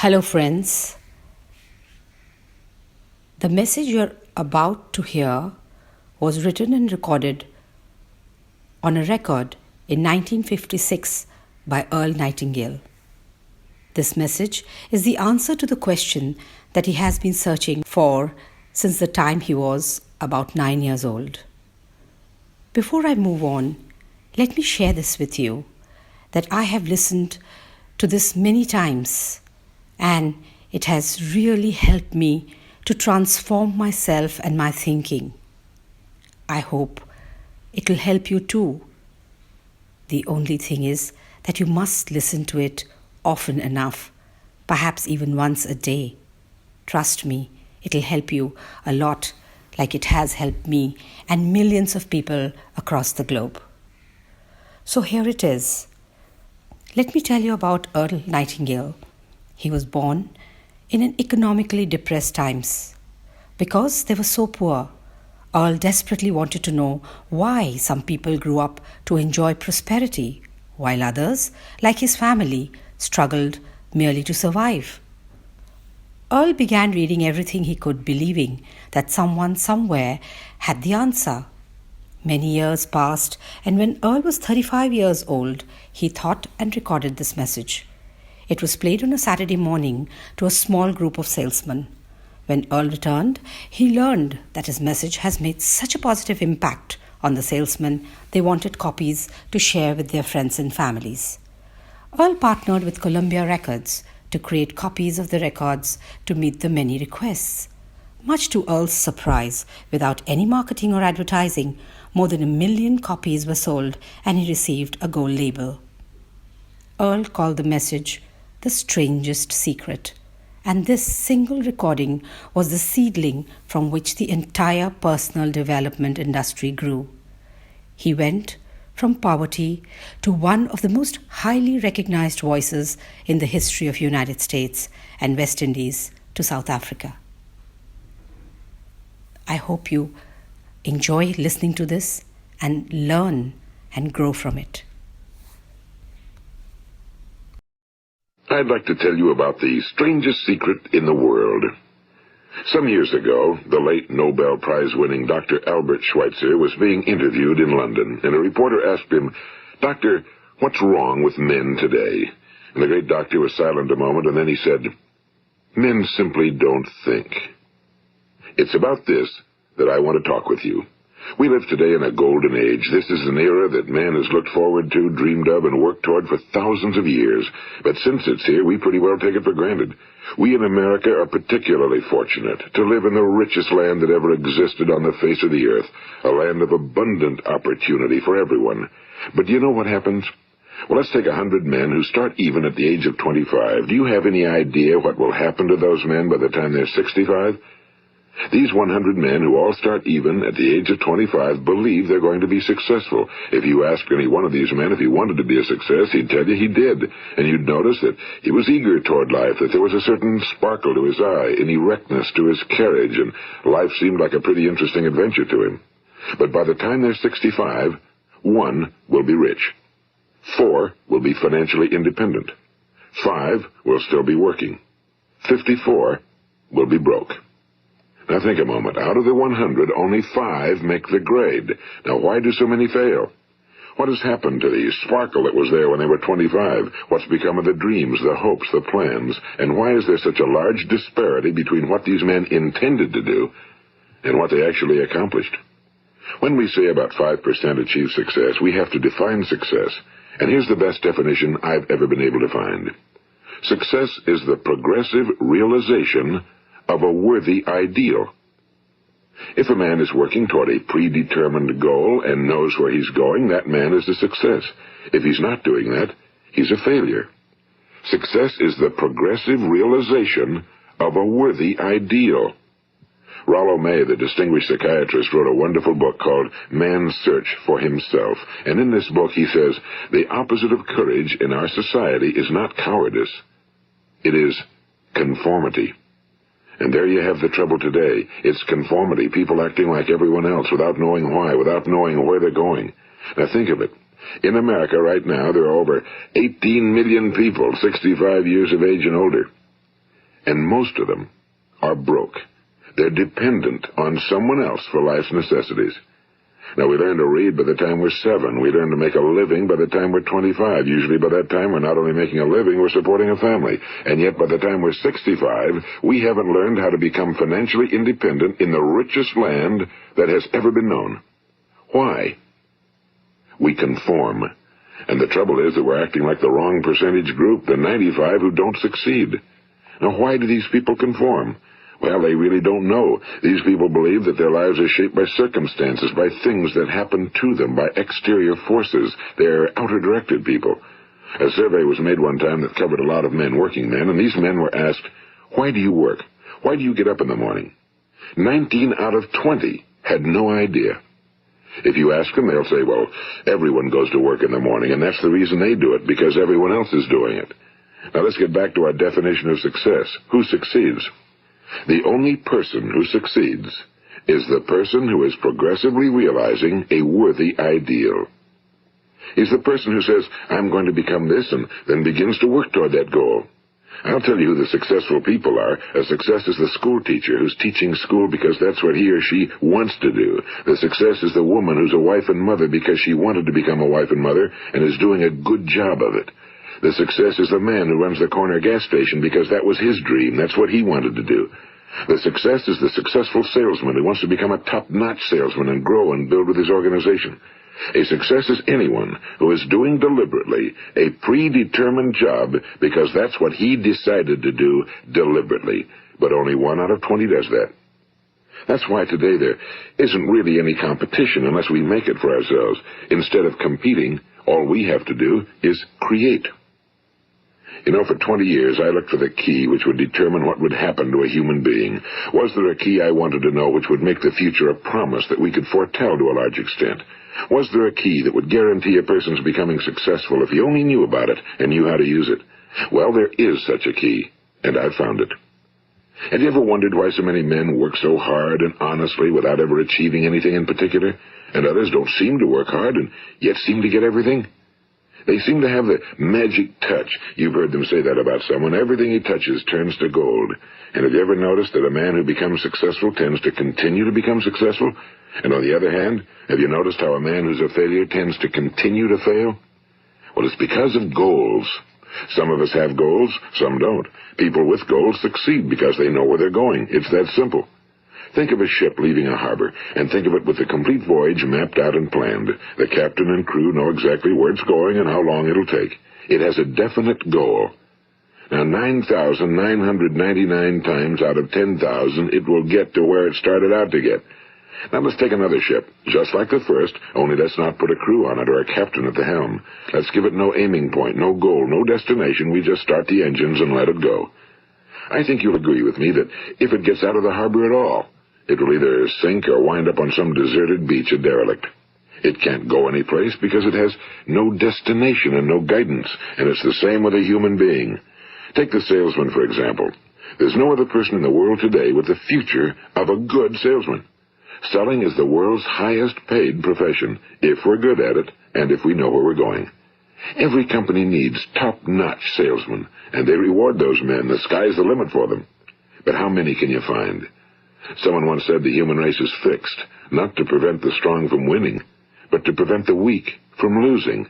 Hello, friends. The message you're about to hear was written and recorded on a record in 1956 by Earl Nightingale. This message is the answer to the question that he has been searching for since the time he was about 9 years old. Before I move on, let me share this with you that I have listened to this many times and it has really helped me to transform myself and my thinking. I hope it will help you too. The only thing is that you must listen to it often enough, perhaps even once a day. Trust me, it'll help you a lot, like it has helped me and millions of people across the globe. So here it is. Let me tell you about Earl Nightingale. He was born in an economically depressed times. Because they were so poor, Earl desperately wanted to know why some people grew up to enjoy prosperity, while others, like his family, struggled merely to survive. Earl began reading everything he could, believing that someone somewhere had the answer. Many years passed, and when Earl was 35 years old, he thought and recorded this message. It was played on a Saturday morning to a small group of salesmen. When Earl returned, he learned that his message has made such a positive impact on the salesmen, they wanted copies to share with their friends and families. Earl partnered with Columbia Records to create copies of the records to meet the many requests. Much to Earl's surprise, without any marketing or advertising, more than 1 million copies were sold and he received a gold label. Earl called the message The Strangest Secret, and this single recording was the seedling from which the entire personal development industry grew. He went from poverty to one of the most highly recognized voices in the history of United States and West Indies to South Africa. I hope you enjoy listening to this and learn and grow from it. I'd like to tell you about the strangest secret in the world. Some years ago, the late Nobel Prize-winning Dr. Albert Schweitzer was being interviewed in London, and a reporter asked him, "Doctor, what's wrong with men today?" And the great doctor was silent a moment, and then he said, "Men simply don't think." It's about this that I want to talk with you. We live today in a golden age. This is an era that man has looked forward to, dreamed of, and worked toward for thousands of years. But since it's here, we pretty well take it for granted. We in America are particularly fortunate to live in the richest land that ever existed on the face of the earth, a land of abundant opportunity for everyone. But do you know what happens? Well, let's take 100 men who start even at the age of 25. Do you have any idea what will happen to those men by the time they're 65? These 100 men who all start even at the age of 25 believe they're going to be successful. If you ask any one of these men if he wanted to be a success, he'd tell you he did. And you'd notice that he was eager toward life, that there was a certain sparkle to his eye, an erectness to his carriage, and life seemed like a pretty interesting adventure to him. But by the time they're 65, 1 will be rich. 4 will be financially independent. 5 will still be working. 54 will be broke. Now think a moment. Out of the 100, only 5 make the grade. Now why do so many fail? What has happened to the sparkle that was there when they were 25? What's become of the dreams, the hopes, the plans? And why is there such a large disparity between what these men intended to do and what they actually accomplished? When we say about 5% achieve success, we have to define success. And here's the best definition I've ever been able to find. Success is the progressive realization of a worthy ideal. If a man is working toward a predetermined goal and knows where he's going, that man is a success. If he's not doing that, he's a failure. Success is the progressive realization of a worthy ideal. Rollo May, the distinguished psychiatrist, wrote a wonderful book called Man's Search for Himself. And in this book he says, the opposite of courage in our society is not cowardice. It is conformity. And there you have the trouble today. It's conformity, people acting like everyone else without knowing why, without knowing where they're going. Now think of it. In America right now, there are over 18 million people 65 years of age and older. and most of them are broke. They're dependent on someone else for life's necessities. Now, we learn to read by the time we're 7. We learn to make a living by the time we're 25. Usually by that time, we're not only making a living, we're supporting a family. And yet, by the time we're 65, we haven't learned how to become financially independent in the richest land that has ever been known. Why? We conform. And the trouble is that we're acting like the wrong percentage group, the 95 who don't succeed. Now, why do these people conform? Well, they really don't know. These people believe that their lives are shaped by circumstances, by things that happen to them, by exterior forces. They're outer-directed people. A survey was made one time that covered a lot of men, working men, and these men were asked, why do you work? Why do you get up in the morning? 19 out of 20 had no idea. If you ask them, they'll say, well, everyone goes to work in the morning, and that's the reason they do it, because everyone else is doing it. Now, let's get back to our definition of success. Who succeeds? The only person who succeeds is the person who is progressively realizing a worthy ideal. He's the person who says, I'm going to become this, and then begins to work toward that goal. I'll tell you who the successful people are. A success is the school teacher who's teaching school because that's what he or she wants to do. The success is the woman who's a wife and mother because she wanted to become a wife and mother and is doing a good job of it. The success is the man who runs the corner gas station because that was his dream. That's what he wanted to do. The success is the successful salesman who wants to become a top-notch salesman and grow and build with his organization. A success is anyone who is doing deliberately a predetermined job because that's what he decided to do deliberately. But only 1 out of 20 does that. That's why today there isn't really any competition unless we make it for ourselves. Instead of competing, all we have to do is create. You know, for 20 years, I looked for the key which would determine what would happen to a human being. Was there a key I wanted to know which would make the future a promise that we could foretell to a large extent? Was there a key that would guarantee a person's becoming successful if he only knew about it and knew how to use it? Well, there is such a key, and I've found it. Have you ever wondered why so many men work so hard and honestly without ever achieving anything in particular, and others don't seem to work hard and yet seem to get everything? They seem to have the magic touch. You've heard them say that about someone. Everything he touches turns to gold. And have you ever noticed that a man who becomes successful tends to continue to become successful? And on the other hand, have you noticed how a man who's a failure tends to continue to fail? Well, it's because of goals. Some of us have goals, some don't. People with goals succeed because they know where they're going. It's that simple. Think of a ship leaving a harbor, and think of it with the complete voyage mapped out and planned. The captain and crew know exactly where it's going and how long it'll take. It has a definite goal. Now, 9,999 times out of 10,000, it will get to where it started out to get. Now, let's take another ship, just like the first, only let's not put a crew on it or a captain at the helm. Let's give it no aiming point, no goal, no destination. We just start the engines and let it go. I think you'll agree with me that if it gets out of the harbor at all, it will either sink or wind up on some deserted beach, a derelict. It can't go anyplace because it has no destination and no guidance, and it's the same with a human being. Take the salesman, for example. There's no other person in the world today with the future of a good salesman. Selling is the world's highest paid profession, if we're good at it and if we know where we're going. Every company needs top-notch salesmen, and they reward those men. The sky's the limit for them. But how many can you find? Someone once said the human race is fixed, not to prevent the strong from winning, but to prevent the weak from losing.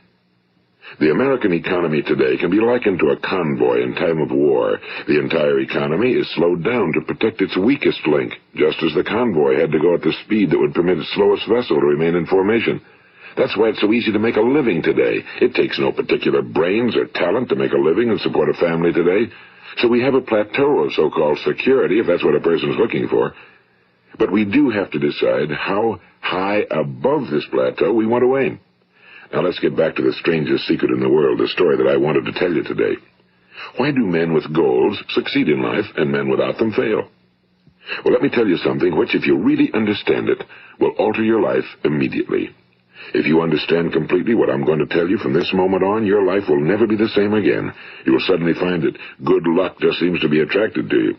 The American economy today can be likened to a convoy in time of war. The entire economy is slowed down to protect its weakest link, just as the convoy had to go at the speed that would permit its slowest vessel to remain in formation. That's why it's so easy to make a living today. It takes no particular brains or talent to make a living and support a family today. So we have a plateau of so-called security, if that's what a person's looking for. But we do have to decide how high above this plateau we want to aim. Now let's get back to the strangest secret in the world, the story that I wanted to tell you today. Why do men with goals succeed in life and men without them fail? Well, let me tell you something which, if you really understand it, will alter your life immediately. If you understand completely what I'm going to tell you from this moment on, your life will never be the same again. You will suddenly find that good luck just seems to be attracted to you.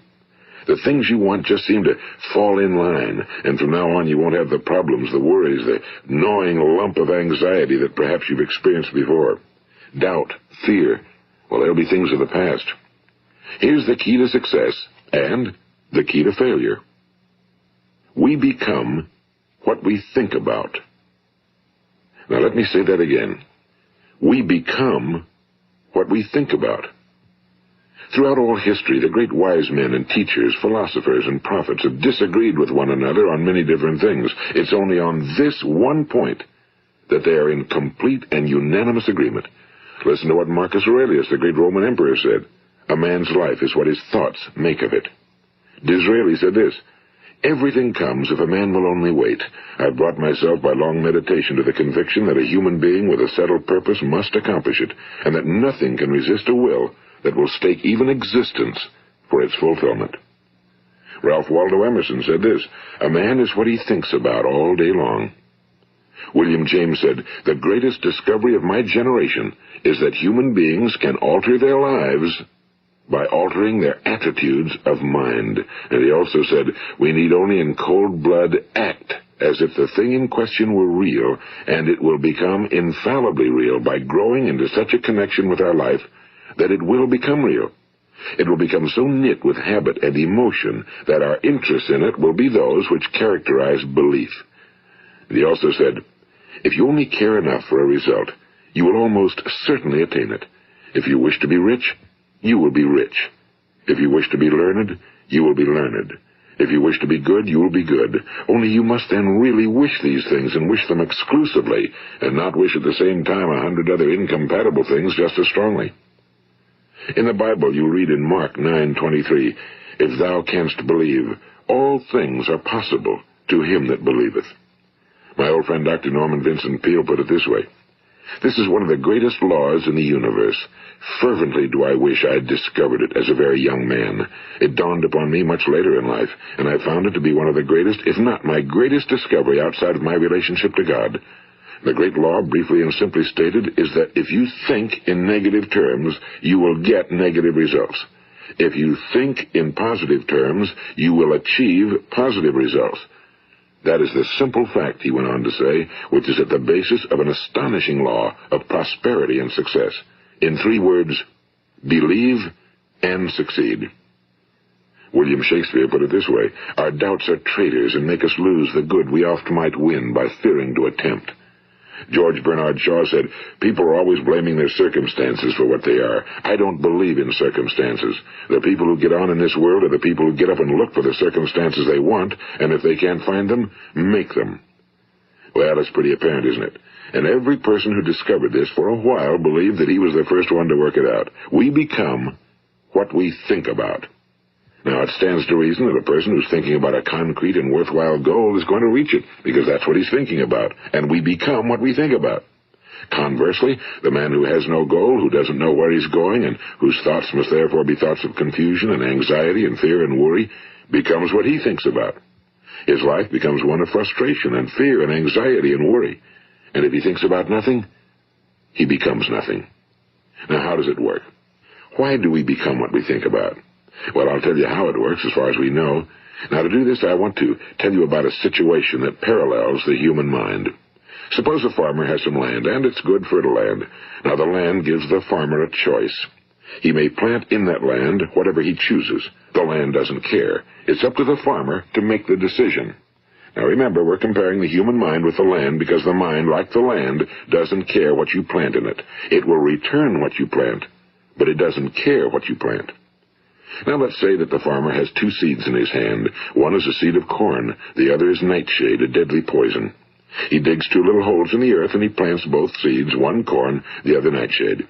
The things you want just seem to fall in line, and from now on you won't have the problems, the worries, the gnawing lump of anxiety that perhaps you've experienced before. Doubt, fear, well, they'll be things of the past. Here's the key to success and the key to failure. We become what we think about. Now let me say that again. We become what we think about. Throughout all history, the great wise men and teachers, philosophers and prophets have disagreed with one another on many different things. It's only on this one point that they are in complete and unanimous agreement. Listen to what Marcus Aurelius, the great Roman emperor, said. A man's life is what his thoughts make of it. Disraeli said this, everything comes if a man will only wait. I've brought myself by long meditation to the conviction that a human being with a settled purpose must accomplish it, and that nothing can resist a will that will stake even existence for its fulfillment. Ralph Waldo Emerson said this, a man is what he thinks about all day long. William James said, the greatest discovery of my generation is that human beings can alter their lives by altering their attitudes of mind. And he also said, we need only in cold blood act as if the thing in question were real, and it will become infallibly real by growing into such a connection with our life that it will become real. It will become so knit with habit and emotion that our interest in it will be those which characterize belief. And he also said, if you only care enough for a result, you will almost certainly attain it. If you wish to be rich, you will be rich. If you wish to be learned, you will be learned. If you wish to be good, you will be good. Only you must then really wish these things, and wish them exclusively, and not wish at the same time 100 other incompatible things just as strongly. In the Bible, you read in Mark 9:23, if thou canst believe, all things are possible to him that believeth. My old friend Dr. Norman Vincent Peale put it this way, this is one of the greatest laws in the universe. Fervently do I wish I had discovered it as a very young man. It dawned upon me much later in life, and I found it to be one of the greatest, if not my greatest discovery outside of my relationship to God. The great law, briefly and simply stated, is that if you think in negative terms, you will get negative results. If you think in positive terms, you will achieve positive results. That is the simple fact, he went on to say, which is at the basis of an astonishing law of prosperity and success. In 3 words, believe and succeed. William Shakespeare put it this way, our doubts are traitors and make us lose the good we oft might win by fearing to attempt. George Bernard Shaw said, people are always blaming their circumstances for what they are. I don't believe in circumstances. The people who get on in this world are the people who get up and look for the circumstances they want, and if they can't find them, make them. Well, it's pretty apparent, isn't it? And every person who discovered this for a while believed that he was the first one to work it out. We become what we think about. Now, it stands to reason that a person who's thinking about a concrete and worthwhile goal is going to reach it, because that's what he's thinking about, and we become what we think about. Conversely, the man who has no goal, who doesn't know where he's going, and whose thoughts must therefore be thoughts of confusion and anxiety and fear and worry, becomes what he thinks about. His life becomes one of frustration and fear and anxiety and worry. And if he thinks about nothing, he becomes nothing. Now, how does it work? Why do we become what we think about? Well, I'll tell you how it works as far as we know. Now, to do this, I want to tell you about a situation that parallels the human mind. Suppose a farmer has some land, and it's good fertile land. Now, the land gives the farmer a choice. He may plant in that land whatever he chooses. The land doesn't care. It's up to the farmer to make the decision. Now, remember, we're comparing the human mind with the land because the mind, like the land, doesn't care what you plant in it. It will return what you plant, but it doesn't care what you plant. Now let's say that the farmer has 2 seeds in his hand. One is a seed of corn. The other is nightshade, a deadly poison. He digs 2 little holes in the earth and he plants both seeds, one corn, the other nightshade.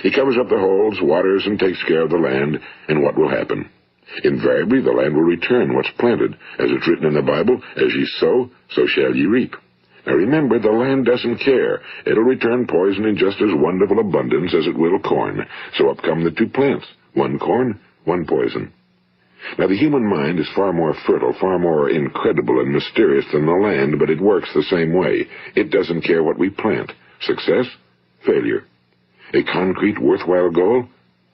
He covers up the holes, waters, and takes care of the land, and what will happen? Invariably the land will return what's planted. As it's written in the Bible, as ye sow, so shall ye reap. Now remember, the land doesn't care. It'll return poison in just as wonderful abundance as it will corn. So up come the 2 plants, one corn, one poison. Now, the human mind is far more fertile, far more incredible and mysterious than the land, but it works the same way. It doesn't care what we plant. Success, failure. A concrete, worthwhile goal,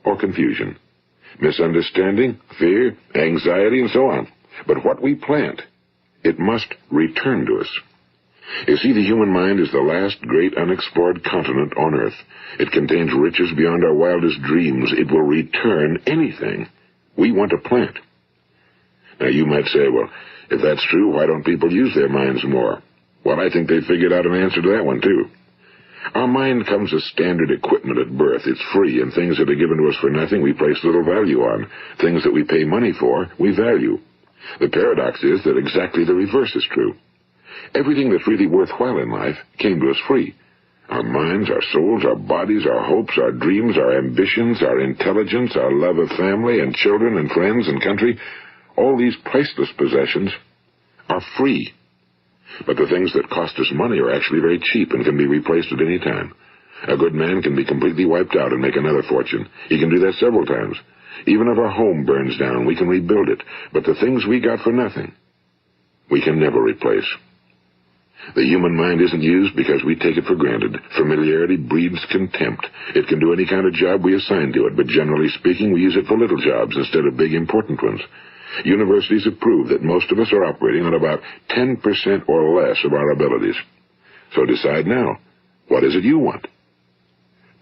or confusion. Misunderstanding, fear, anxiety, and so on. But what we plant, it must return to us. You see, the human mind is the last great unexplored continent on Earth. It contains riches beyond our wildest dreams. It will return anything We want to plant. Now, you might say, well, if that's true, why don't people use their minds more? Well, I think they figured out an answer to that one, too. Our mind comes as standard equipment at birth. It's free, and things that are given to us for nothing we place little value on. Things that we pay money for, we value. The paradox is that exactly the reverse is true. Everything that's really worthwhile in life came to us free. Our minds, our souls, our bodies, our hopes, our dreams, our ambitions, our intelligence, our love of family and children and friends and country, all these priceless possessions are free. But the things that cost us money are actually very cheap and can be replaced at any time. A good man can be completely wiped out and make another fortune. He can do that several times. Even if our home burns down, we can rebuild it. But the things we got for nothing, we can never replace. The human mind isn't used because we take it for granted. Familiarity breeds contempt. It can do any kind of job we assign to it, but generally speaking, we use it for little jobs instead of big, important ones. Universities have proved that most of us are operating on about 10% or less of our abilities. So decide now, what is it you want?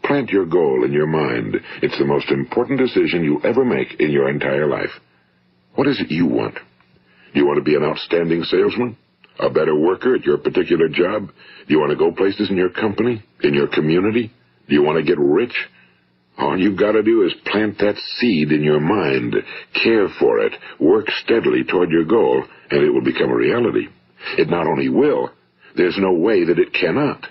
Plant your goal in your mind. It's the most important decision you'll ever make in your entire life. What is it you want? Do you want to be an outstanding salesman? A better worker at your particular job? Do you want to go places in your company? In your community? Do you want to get rich? All you've got to do is plant that seed in your mind, care for it, work steadily toward your goal, and it will become a reality. It not only will, there's no way that it cannot.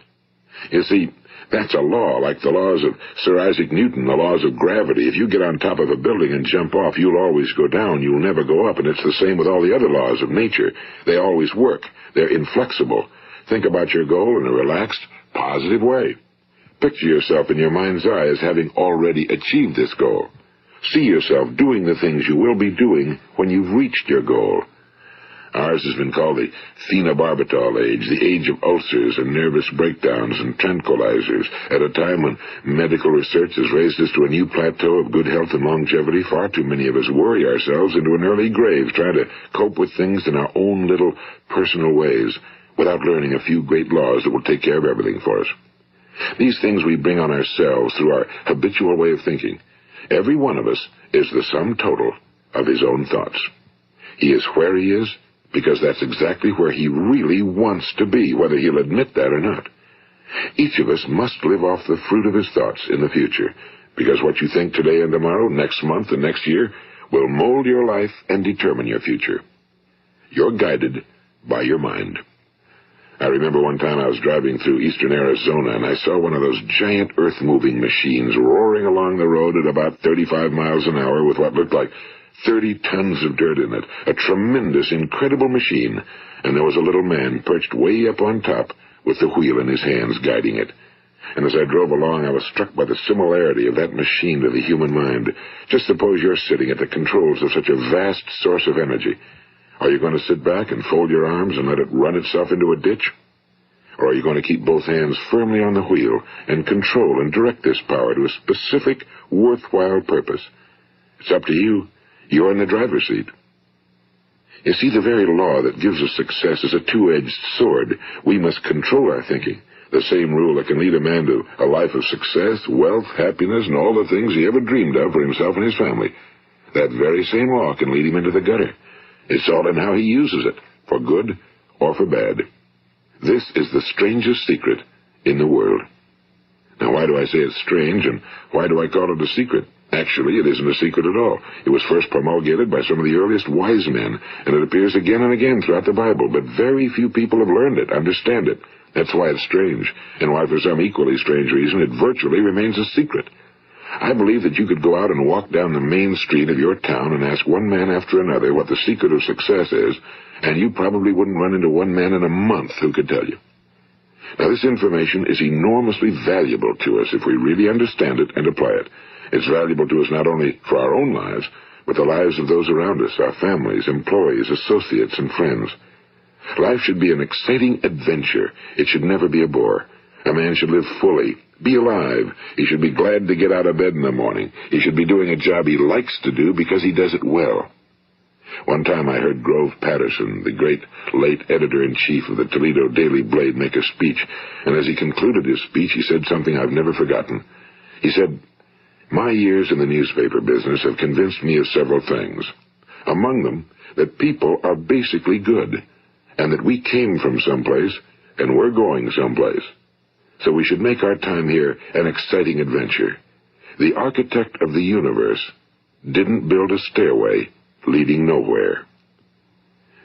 You see, that's a law, like the laws of Sir Isaac Newton, the laws of gravity. If you get on top of a building and jump off, you'll always go down. You'll never go up, and it's the same with all the other laws of nature. They always work. They're inflexible. Think about your goal in a relaxed, positive way. Picture yourself in your mind's eye as having already achieved this goal. See yourself doing the things you will be doing when you've reached your goal. Ours has been called the phenobarbital age, the age of ulcers and nervous breakdowns and tranquilizers, at a time when medical research has raised us to a new plateau of good health and longevity. Far too many of us worry ourselves into an early grave trying to cope with things in our own little personal ways without learning a few great laws that will take care of everything for us. These things we bring on ourselves through our habitual way of thinking. Every one of us is the sum total of his own thoughts. He is where he is because that's exactly where he really wants to be, whether he'll admit that or not. Each of us must live off the fruit of his thoughts in the future, because what you think today and tomorrow, next month and next year, will mold your life and determine your future. You're guided by your mind. I remember one time I was driving through eastern Arizona, and I saw one of those giant earth-moving machines roaring along the road at about 35 miles an hour with what looked like 30 tons of dirt in it. A tremendous, incredible machine, and there was a little man perched way up on top with the wheel in his hands guiding it. And as I drove along, I was struck by the similarity of that machine to the human mind. Just suppose you're sitting at the controls of such a vast source of energy. Are you going to sit back and fold your arms and let it run itself into a ditch? Or are you going to keep both hands firmly on the wheel and control and direct this power to a specific, worthwhile purpose? It's up to you. You're in the driver's seat. You see, the very law that gives us success is a two-edged sword. We must control our thinking. The same rule that can lead a man to a life of success, wealth, happiness, and all the things he ever dreamed of for himself and his family. That very same law can lead him into the gutter. It's all in how he uses it, for good or for bad. This is the strangest secret in the world. Now, why do I say it's strange, and why do I call it a secret? Actually, it isn't a secret at all. It was first promulgated by some of the earliest wise men, and it appears again and again throughout the Bible, but very few people have learned it, understand it. That's why it's strange, and why for some equally strange reason it virtually remains a secret. I believe that you could go out and walk down the main street of your town and ask one man after another what the secret of success is, and you probably wouldn't run into one man in a month who could tell you. Now, this information is enormously valuable to us if we really understand it and apply it. It's valuable to us not only for our own lives, but the lives of those around us, our families, employees, associates, and friends. Life should be an exciting adventure. It should never be a bore. A man should live fully, be alive. He should be glad to get out of bed in the morning. He should be doing a job he likes to do because he does it well. One time I heard Grove Patterson, the great late editor-in-chief of the Toledo Daily Blade, make a speech, and as he concluded his speech, he said something I've never forgotten. He said, My years in the newspaper business have convinced me of several things. Among them, that people are basically good, and that we came from someplace, and we're going someplace. So we should make our time here an exciting adventure. The architect of the universe didn't build a stairway leading nowhere.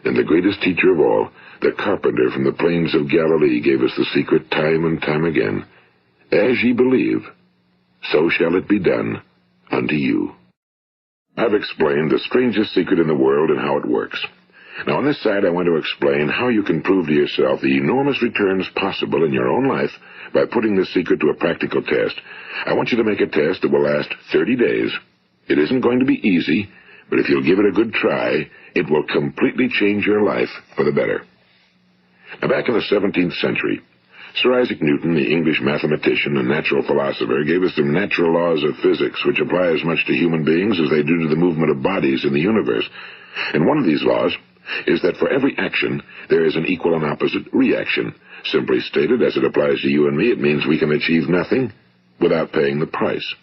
And the greatest teacher of all, the carpenter from the plains of Galilee, gave us the secret time and time again. As ye believe, so shall it be done unto you. I've explained the strangest secret in the world and how it works. Now on this side I want to explain how you can prove to yourself the enormous returns possible in your own life by putting this secret to a practical test. I want you to make a test that will last 30 days. It isn't going to be easy, but if you'll give it a good try, it will completely change your life for the better. Now back in the 17th century, Sir Isaac Newton, the English mathematician and natural philosopher, gave us some natural laws of physics which apply as much to human beings as they do to the movement of bodies in the universe. And one of these laws is that for every action, there is an equal and opposite reaction. Simply stated, as it applies to you and me, it means we can achieve nothing without paying the price.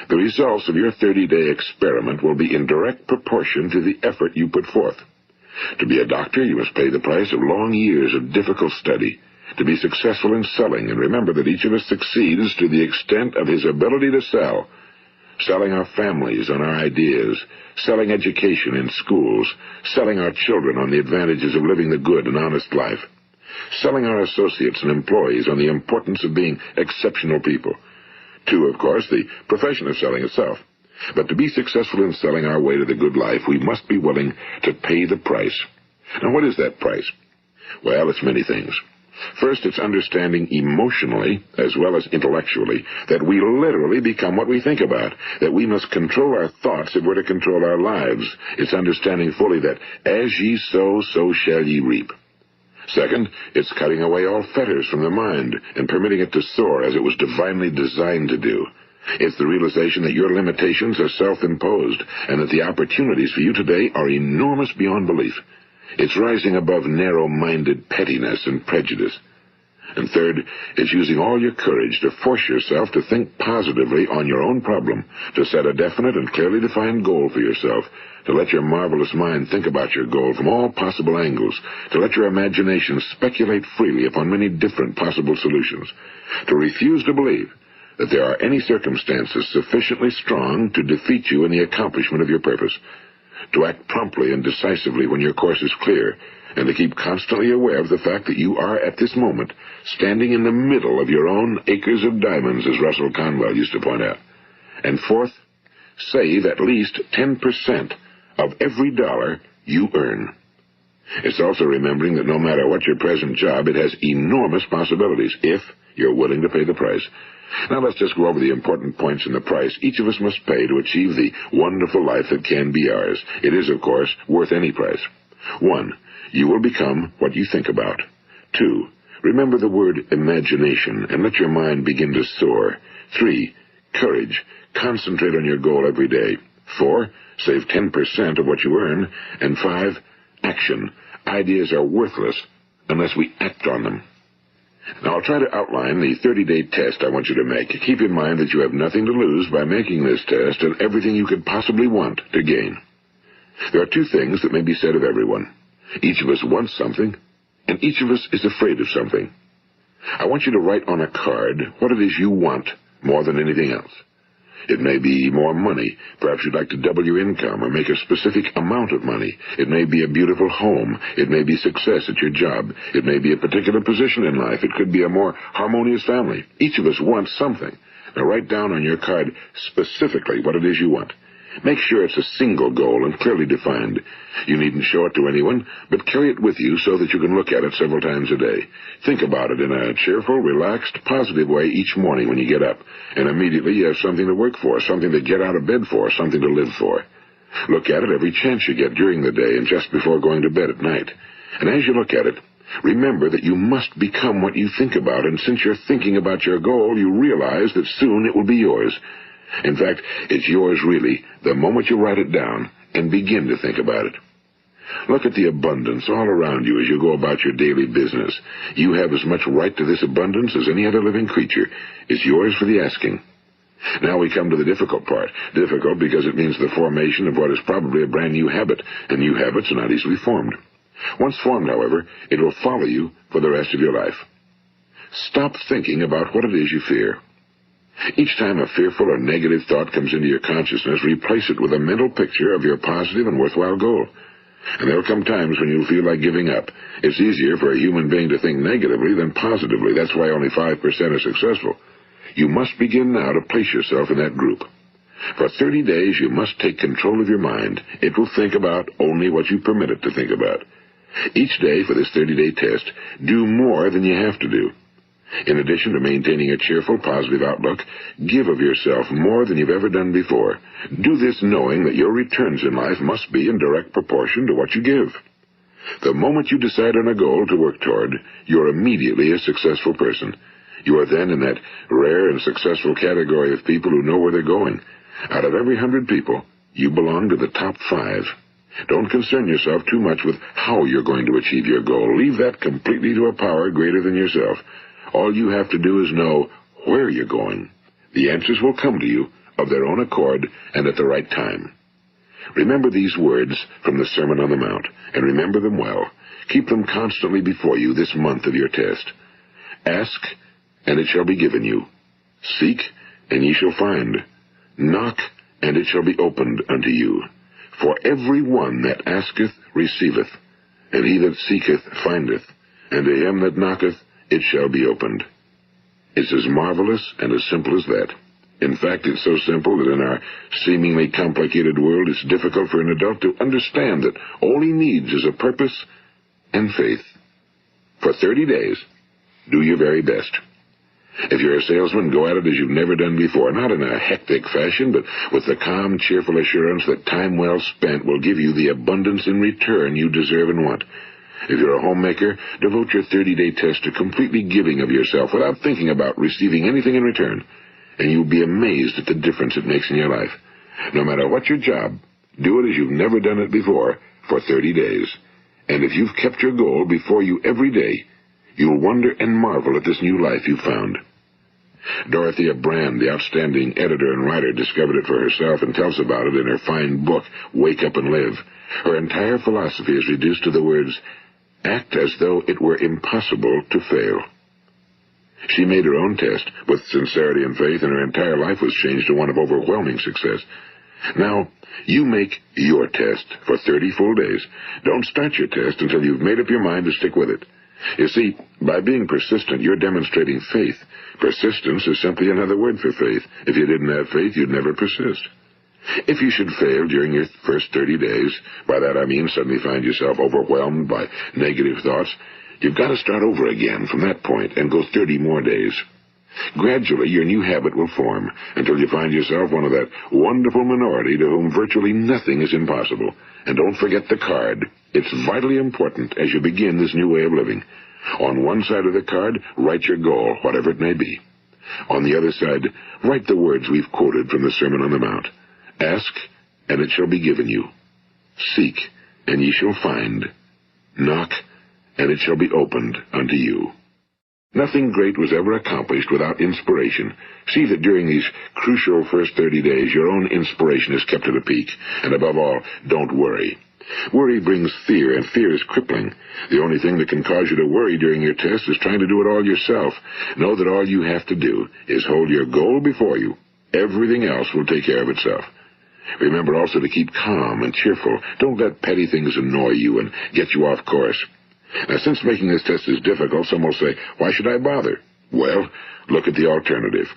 The results of your 30-day experiment will be in direct proportion to the effort you put forth. To be a doctor, you must pay the price of long years of difficult study. To be successful in selling, and remember that each of us succeeds to the extent of his ability to sell. Selling our families on our ideas, selling education in schools, selling our children on the advantages of living the good and honest life, selling our associates and employees on the importance of being exceptional people. To, of course, the profession of selling itself. But to be successful in selling our way to the good life, we must be willing to pay the price. Now, what is that price? Well, it's many things. First, it's understanding emotionally, as well as intellectually, that we literally become what we think about, that we must control our thoughts if we're to control our lives. It's understanding fully that as ye sow, so shall ye reap. Second, it's cutting away all fetters from the mind and permitting it to soar as it was divinely designed to do. It's the realization that your limitations are self-imposed and that the opportunities for you today are enormous beyond belief. It's rising above narrow-minded pettiness and prejudice. And third, it's using all your courage to force yourself to think positively on your own problem, to set a definite and clearly defined goal for yourself, to let your marvelous mind think about your goal from all possible angles, to let your imagination speculate freely upon many different possible solutions, to refuse to believe that there are any circumstances sufficiently strong to defeat you in the accomplishment of your purpose, to act promptly and decisively when your course is clear, and to keep constantly aware of the fact that you are at this moment standing in the middle of your own acres of diamonds, as Russell Conwell used to point out. And fourth, save at least 10% of every dollar you earn. It's also remembering that no matter what your present job, it has enormous possibilities if you're willing to pay the price. Now let's just go over the important points in the price each of us must pay to achieve the wonderful life that can be ours. It is, of course, worth any price. 1. You will become what you think about. 2. Remember the word imagination and let your mind begin to soar. 3. Courage. Concentrate on your goal every day. 4. Save 10% of what you earn. And 5. Action. Ideas are worthless unless we act on them. Now, I'll try to outline the 30-day test I want you to make. Keep in mind that you have nothing to lose by making this test and everything you could possibly want to gain. There are 2 things that may be said of everyone. Each of us wants something, and each of us is afraid of something. I want you to write on a card what it is you want more than anything else. It may be more money. Perhaps you'd like to double your income or make a specific amount of money. It may be a beautiful home. It may be success at your job. It may be a particular position in life. It could be a more harmonious family. Each of us wants something. Now write down on your card specifically what it is you want. Make sure it's a single goal and clearly defined. You needn't show it to anyone, but carry it with you so that you can look at it several times a day. Think about it in a cheerful, relaxed, positive way each morning when you get up, and immediately you have something to work for, something to get out of bed for, something to live for. Look at it every chance you get during the day and just before going to bed at night. And as you look at it, remember that you must become what you think about, and since you're thinking about your goal, you realize that soon it will be yours. In fact, it's yours really the moment you write it down and begin to think about it. Look at the abundance all around you as you go about your daily business. You have as much right to this abundance as any other living creature. It's yours for the asking. Now we come to the difficult part. Difficult because it means the formation of what is probably a brand new habit, and new habits are not easily formed. Once formed, however, it will follow you for the rest of your life. Stop thinking about what it is you fear. Each time a fearful or negative thought comes into your consciousness, replace it with a mental picture of your positive and worthwhile goal. And there will come times when you'll feel like giving up. It's easier for a human being to think negatively than positively. That's why only 5% are successful. You must begin now to place yourself in that group. For 30 days, you must take control of your mind. It will think about only what you permit it to think about. Each day for this 30-day test, do more than you have to do. In addition to maintaining a cheerful, positive outlook, give of yourself more than you've ever done before. Do this knowing that your returns in life must be in direct proportion to what you give. The moment you decide on a goal to work toward, you're immediately a successful person. You are then in that rare and successful category of people who know where they're going. Out of every 100 people, you belong to the top 5. Don't concern yourself too much with how you're going to achieve your goal. Leave that completely to a power greater than yourself. All you have to do is know where you're going. The answers will come to you of their own accord and at the right time. Remember these words from the Sermon on the Mount, and remember them well. Keep them constantly before you this month of your test. Ask, and it shall be given you. Seek, and ye shall find. Knock, and it shall be opened unto you. For every one that asketh receiveth, and he that seeketh findeth, and to him that knocketh it shall be opened. It's as marvelous and as simple as that. In fact, it's so simple that in our seemingly complicated world, it's difficult for an adult to understand that all he needs is a purpose and faith. For 30 days, do your very best. If you're a salesman, go at it as you've never done before, not in a hectic fashion, but with the calm, cheerful assurance that time well spent will give you the abundance in return you deserve and want. If you're a homemaker, devote your 30-day test to completely giving of yourself without thinking about receiving anything in return, and you'll be amazed at the difference it makes in your life. No matter what your job, do it as you've never done it before for 30 days. And if you've kept your goal before you every day, you'll wonder and marvel at this new life you've found. Dorothea Brand, the outstanding editor and writer, discovered it for herself and tells about it in her fine book, Wake Up and Live. Her entire philosophy is reduced to the words, act as though it were impossible to fail. She made her own test with sincerity and faith, and her entire life was changed to one of overwhelming success. Now, you make your test for 30 full days. Don't start your test until you've made up your mind to stick with it. You see, by being persistent, you're demonstrating faith. Persistence is simply another word for faith. If you didn't have faith, you'd never persist. If you should fail during your first 30 days, by that I mean suddenly find yourself overwhelmed by negative thoughts, you've got to start over again from that point and go 30 more days. Gradually, your new habit will form until you find yourself one of that wonderful minority to whom virtually nothing is impossible. And don't forget the card. It's vitally important as you begin this new way of living. On one side of the card, write your goal, whatever it may be. On the other side, write the words we've quoted from the Sermon on the Mount. Ask, and it shall be given you. Seek, and ye shall find. Knock, and it shall be opened unto you. Nothing great was ever accomplished without inspiration. See that during these crucial first 30 days, your own inspiration is kept at a peak. And above all, don't worry. Worry brings fear, and fear is crippling. The only thing that can cause you to worry during your test is trying to do it all yourself. Know that all you have to do is hold your goal before you. Everything else will take care of itself. Remember also to keep calm and cheerful. Don't let petty things annoy you and get you off course. Now, since making this test is difficult, some will say, why should I bother? Well, look at the alternative.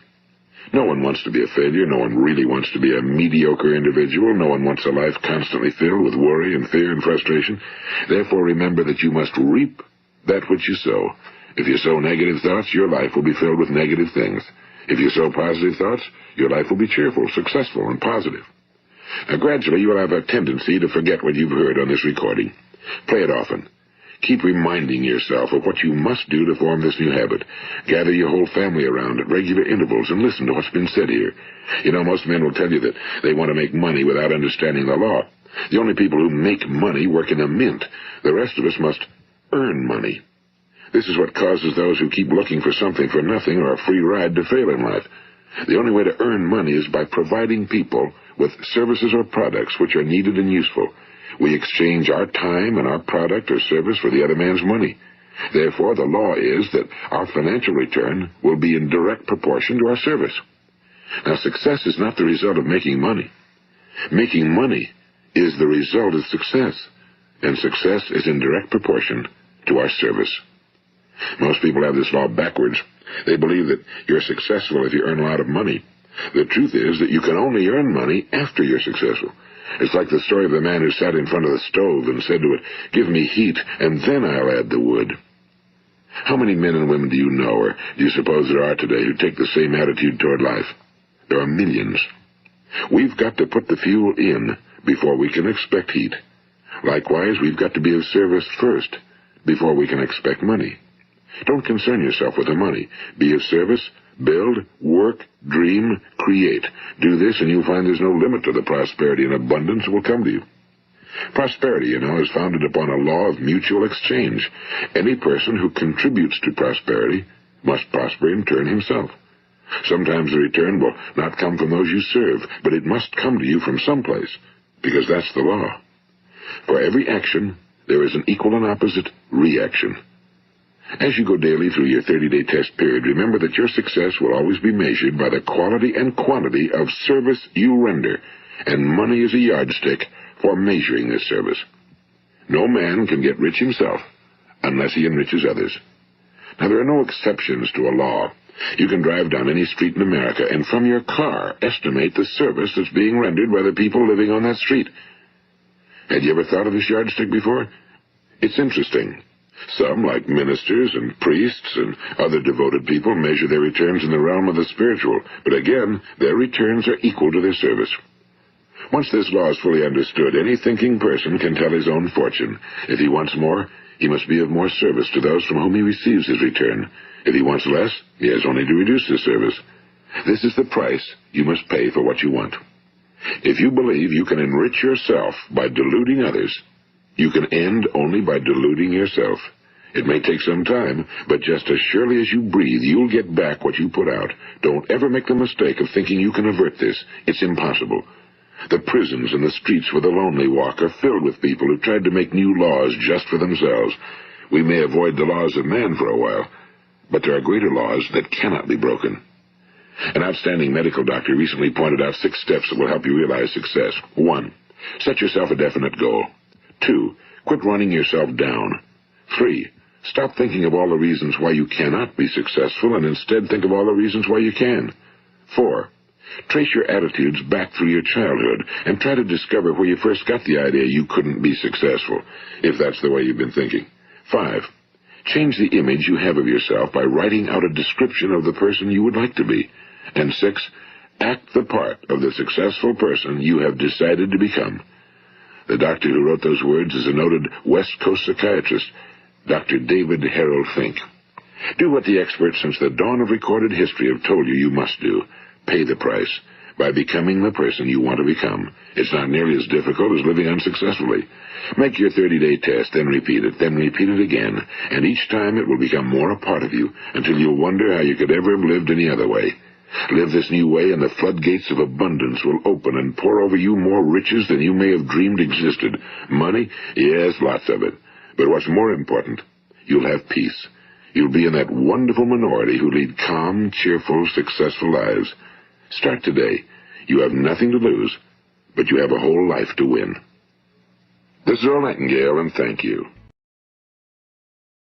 No one wants to be a failure. No one really wants to be a mediocre individual. No one wants a life constantly filled with worry and fear and frustration. Therefore, remember that you must reap that which you sow. If you sow negative thoughts, your life will be filled with negative things. If you sow positive thoughts, your life will be cheerful, successful, and positive. Now, gradually, you will have a tendency to forget what you've heard on this recording. Play it often. Keep reminding yourself of what you must do to form this new habit. Gather your whole family around at regular intervals and listen to what's been said here. You know, most men will tell you that they want to make money without understanding the law. The only people who make money work in a mint. The rest of us must earn money. This is what causes those who keep looking for something for nothing or a free ride to fail in life. The only way to earn money is by providing people with services or products which are needed and useful. We exchange our time and our product or service for the other man's money. Therefore, the law is that our financial return will be in direct proportion to our service. Now, success is not the result of making money. Making money is the result of success, and success is in direct proportion to our service. Most people have this law backwards. They believe that you're successful if you earn a lot of money. The truth is that you can only earn money after you're successful. It's like the story of the man who sat in front of the stove and said to it, "Give me heat, and then I'll add the wood." How many men and women do you know, or do you suppose there are today, who take the same attitude toward life? There are millions. We've got to put the fuel in before we can expect heat. Likewise, we've got to be of service first before we can expect money. Don't concern yourself with the money. Be of service, build, work, dream, create. Do this, and you'll find there's no limit to the prosperity and abundance that will come to you. Prosperity, is founded upon a law of mutual exchange. Any person who contributes to prosperity must prosper in turn himself. Sometimes the return will not come from those you serve, but it must come to you from someplace, because that's the law. For every action, there is an equal and opposite reaction. As you go daily through your 30-day test period, remember that your success will always be measured by the quality and quantity of service you render, and money is a yardstick for measuring this service. No man can get rich himself unless he enriches others. Now, there are no exceptions to a law. You can drive down any street in America and from your car estimate the service that's being rendered by the people living on that street. Had you ever thought of this yardstick before? It's interesting. Some, like ministers and priests and other devoted people, measure their returns in the realm of the spiritual, but again, their returns are equal to their service. Once this law is fully understood, any thinking person can tell his own fortune. If he wants more, he must be of more service to those from whom he receives his return. If he wants less, he has only to reduce his service. This is the price you must pay for what you want. If you believe you can enrich yourself by deluding others, you can end only by deluding yourself. It may take some time, but just as surely as you breathe, you'll get back what you put out. Don't ever make the mistake of thinking you can avert this. It's impossible. The prisons and the streets where the lonely walk are filled with people who tried to make new laws just for themselves. We may avoid the laws of man for a while, but there are greater laws that cannot be broken. An outstanding medical doctor recently pointed out 6 steps that will help you realize success. 1. Set yourself a definite goal. 2. Quit running yourself down. 3. Stop thinking of all the reasons why you cannot be successful and instead think of all the reasons why you can. 4. Trace your attitudes back through your childhood and try to discover where you first got the idea you couldn't be successful, if that's the way you've been thinking. 5. Change the image you have of yourself by writing out a description of the person you would like to be. And 6. Act the part of the successful person you have decided to become. The doctor who wrote those words is a noted West Coast psychiatrist, Dr. David Harold Fink. Do what the experts since the dawn of recorded history have told you must do. Pay the price by becoming the person you want to become. It's not nearly as difficult as living unsuccessfully. Make your 30-day test, then repeat it again, and each time it will become more a part of you until you'll wonder how you could ever have lived any other way. Live this new way, and the floodgates of abundance will open and pour over you more riches than you may have dreamed existed. Money? Yes, lots of it. But what's more important, you'll have peace. You'll be in that wonderful minority who lead calm, cheerful, successful lives. Start today. You have nothing to lose, but you have a whole life to win. This is Earl Nightingale, and thank you.